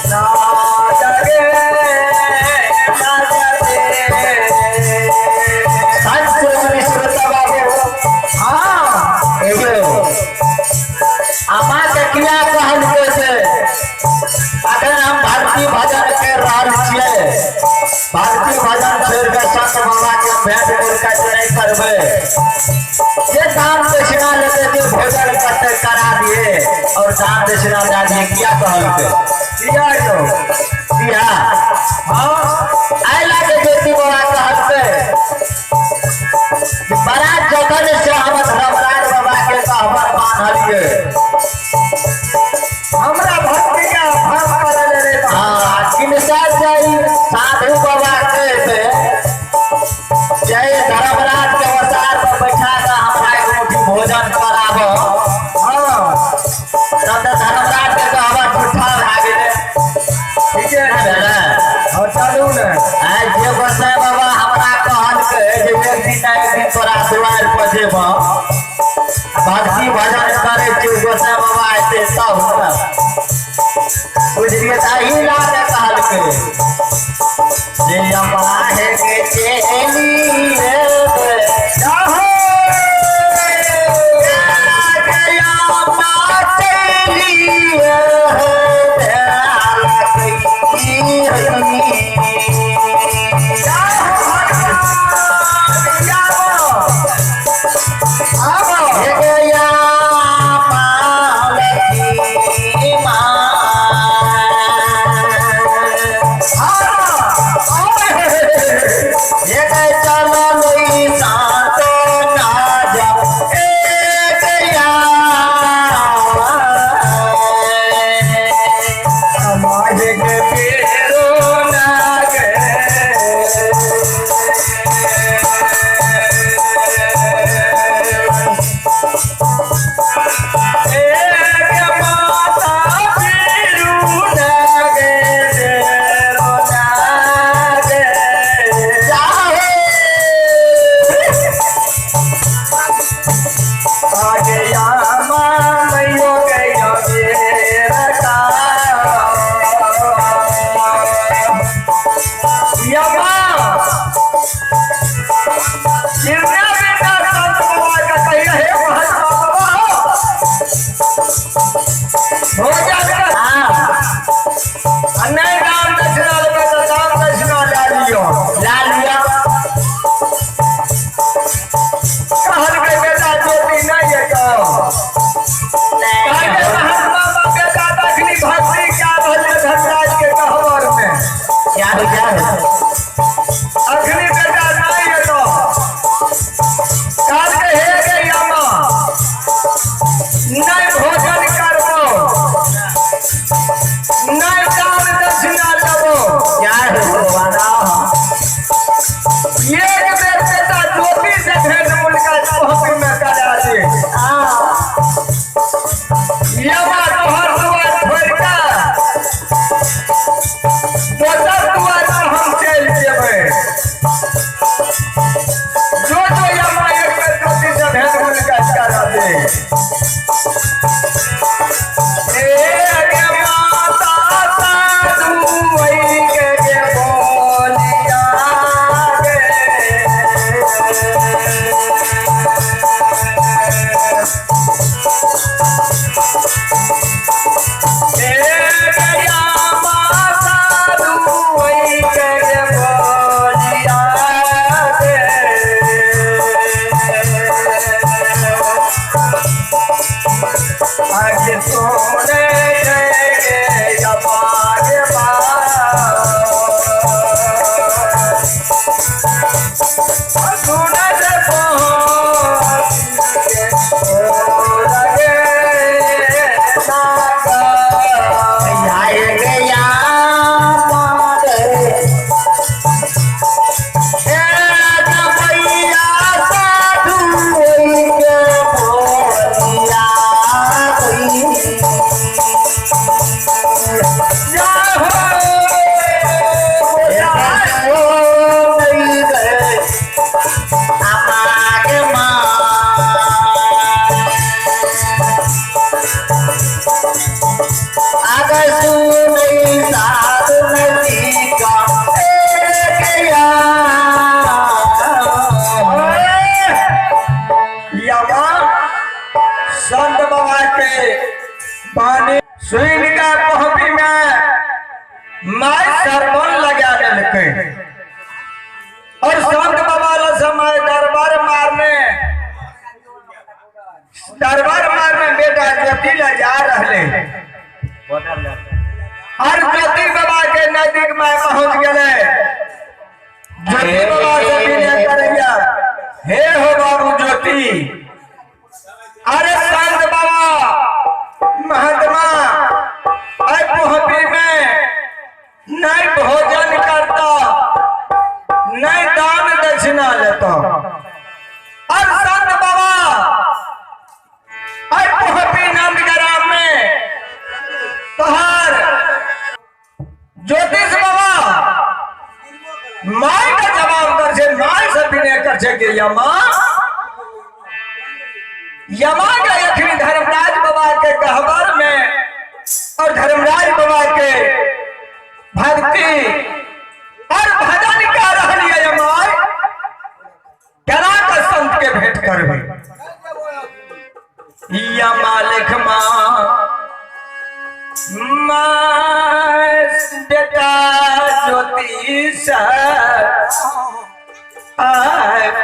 ना जगे ना जगे सच विश्वता बाबू हाँ आमा के किया कहल से अगर हम भारतीय भजन के रहल छिए भारतीय भजन छोड़ के संत बाबा के भेंट मुलाकात नहीं करबे ये दान दक्षिणा लेते थे भोजन करते करा दिए और दान दक्षिणा दे दिए क्या कहल के किया तो किया हां आइला के बेटी बाबा कहल पे बड़ा जतन से हम धर्मराज बाबा के कहबर मानलिए हमरा भक्ति का भाव कर ले हां किनसा जाई साधु बाबा के से जय धर्मराज के अवतार पर बैठा के हमरा एक मुट्ठी भोजन कराबो हां तब धर्मराज के कहवा झूठा भाग गेले ठीक है ना और चलू ना आज जे गोसाई बाबा हमरा कहल के जे एक दिन तोरा दुआर पर जेबो भक्ति भजन करे छी गोसाई बाबा ऐसे सब होता बुझिए ताही लागे कहल के जे अम्मा है के चेली रे जाहो गया मातेली माय सरबन लगा देलके और संत बाबा ला समय दरबार मारने बेटा ज्योति ला जा रहे और ज्योति बाबा के नजदीक में पहुंच गए। ज्योति बाबा से विनय करैया, हे हो बाबू ज्योति, अरे संत बाबा महात्मा पोहपी में नहीं भोजन करता, नहीं दान दक्षिणा लेता, और संत बाबा पोहपी नंदग्राम में तोहार ज्योतिष बाबा माय का जवाब कर से माय से विनय कर से के यमा के अखिल धर्मराज बाबा के गहबर में और धर्मराज बाबा के भक्ति और भजन का रहलिए यमाय करा का संत के भेंट करबे। या मालिक बेटा ज्योतिष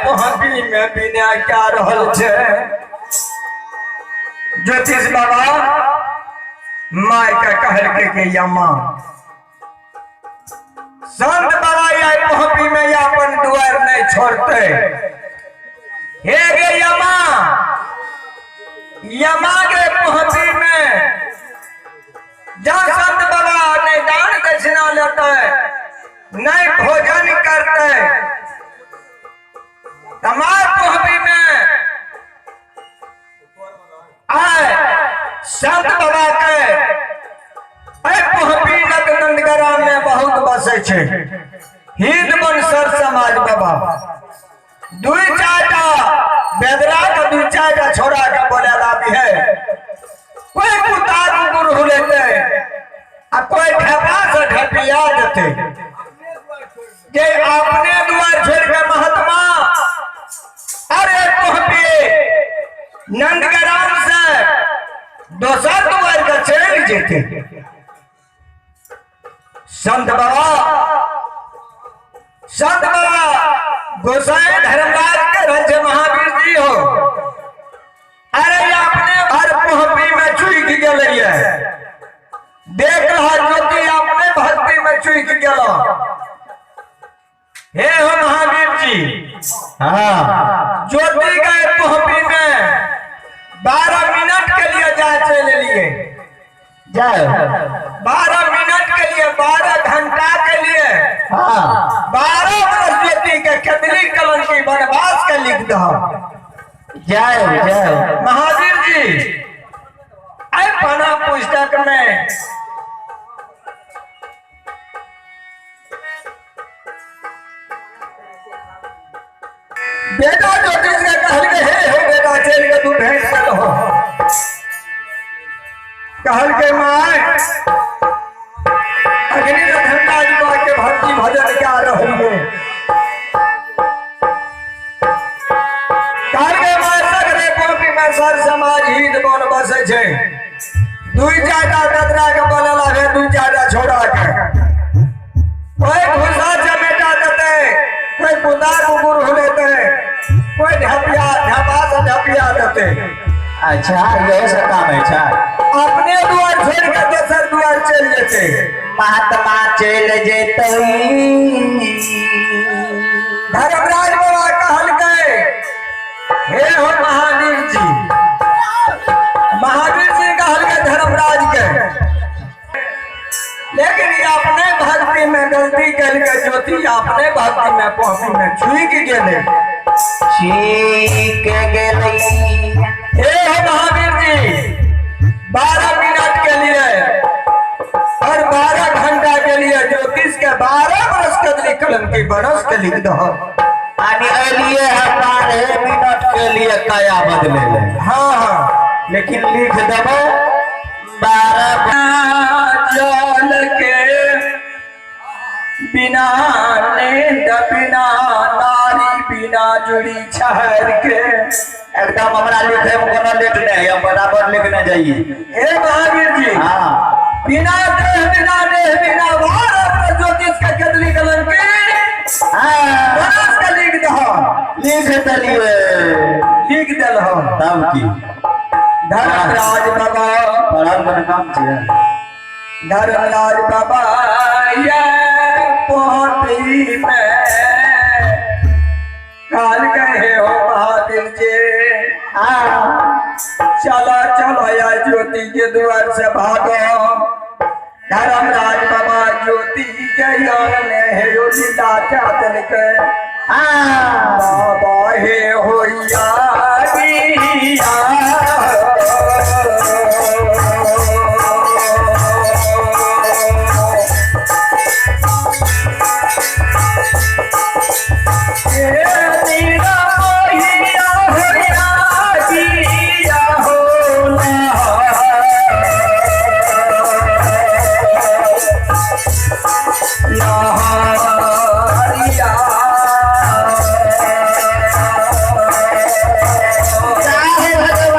पोहपी में बिना क्या रहल छे। ज्योतिष बाबा माय का कहल के यमा संत बाबा या पोहपी में या अपन द्वार नहीं छोड़ते। हे गे यमा के पोहपी में जहाँ संत बाबा नहीं दान दक्षिणा लेते, नहीं भोजन करते, हमारे पोहपी में आए संत बाबा के पोहपी नंदग्राम में बहुत बसे छे। हिंद बंसर समाज बाबा दुई चारटा बेदरा का दुई चारटा छोड़ा का बोलेला भी है। कोई कुत्ता कुकुर हो लेते और कोई ढपा से ढपिया देते कि अपने द्वार छोड़ के महात्मा अरे पोहपी नंदग्राम से दोसर द्वार का चल जेते। संत बाबा गोसाई धर्मराज के राज्य महावीर जी हो, अरे अपने हर पोहपी में चुक गए, देख रहा ज्योति अपने भक्ति में चुक गया। हे हो महावीर जी, हाँ ज्योति गए पोहपी में 12 मिनट के लिए जा चले लिए, 12 मिनट के लिए, 12 घंटा के लिए, 12 वर्ष ज्योति के केतली कलन की वनवास के लिख दो। जय महावीर जी पढ़ा पुस्तक में बेटा ज्योतिष के कहल के हे हो बेटा चल के तू भेंट कर हो, कहल के माय अग्नि धर्मराज बाबा के भक्ति भजन क्या रही है। कहल के माय सगरे पोपी में सर समाज हित बन बसे छे। दुई चारटा कतरा के बोलला है, दुई चारटा छोड़ा के कोई घुसा चमेटा देते, कोई कुत्ता कुकुर हो लेते, कोई ढपिया देते। अच्छा ये सब काम है। अच्छा अपने द्वार छोड़ के दूसर द्वार चल जेते, महात्मा चल जेते। धर्मराज बाबा कहल गए हे हो महावीर जी, महावीर जी कहल गए धर्मराज के, लेकिन ये अपने भक्ति में गलती कर के ज्योति अपने भक्ति में पोहपी में छुई गेले। हे हो महावीर जी 12 मिनट के लिए और 12 घंटा के लिए ज्योतिष के 12 वर्ष के कलम की बरस के लिख दो। लिए 12 मिनट के लिए कया बदले ले। हाँ लेकिन लिख देबो 12 जल के बिना नींद बिना नारी बिना जुड़ी छहर के। एकदम हमरा लिखे में कोनो लेट नहीं, हम बराबर लिखने जाइए। हे महावीर जी, हाँ बिना देह बिना वार लिख दलिए लिख दिल हो तब की धर्मराज बाबा पढ़ल मन काम छियै धर्मराज बाबा ये पोहती में काल कहे हो महादेव जी चलो चलो या ज्योति के द्वार से भागो धर्मराज बाबा ज्योति के यार ने है यो लीला चादर के बाबा हे हो चाहे भगवान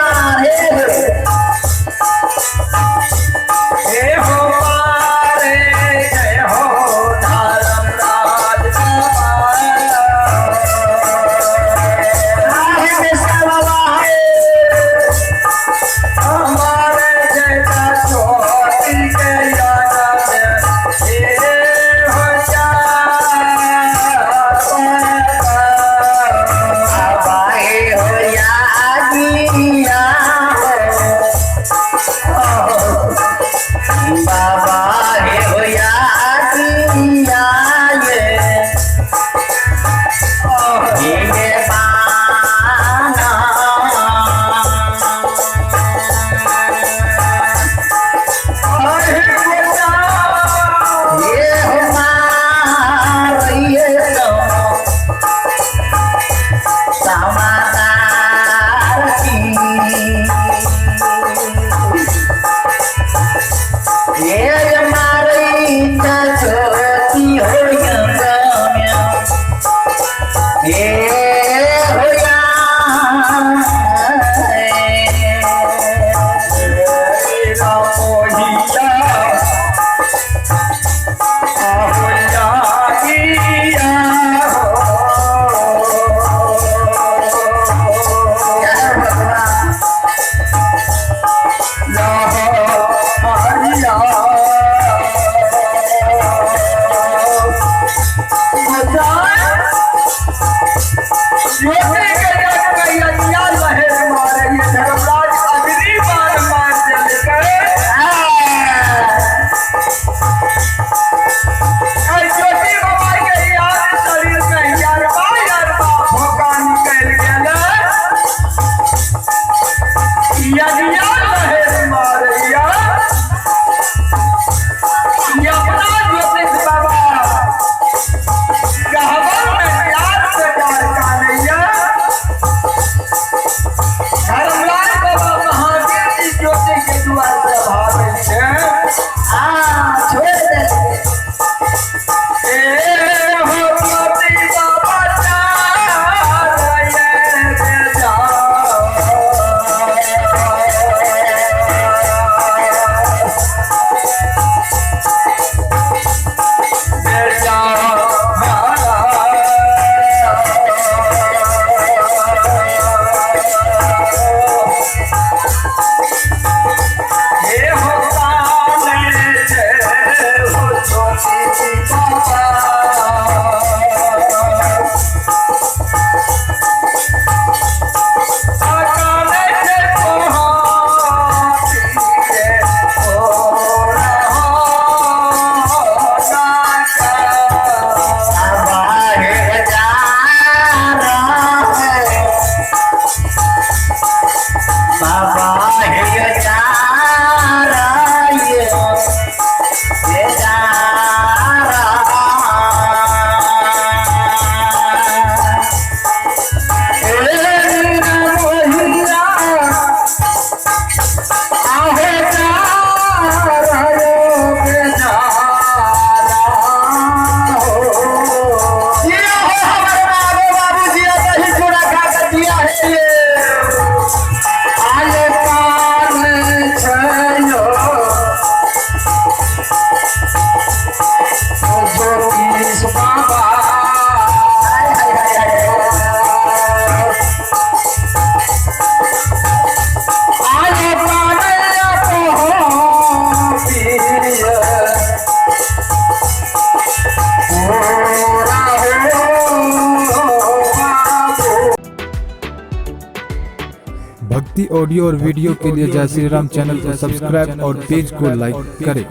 भक्ति ऑडियो और वीडियो के लिए जय श्री राम चैनल को सब्सक्राइब और पेज को लाइक करें।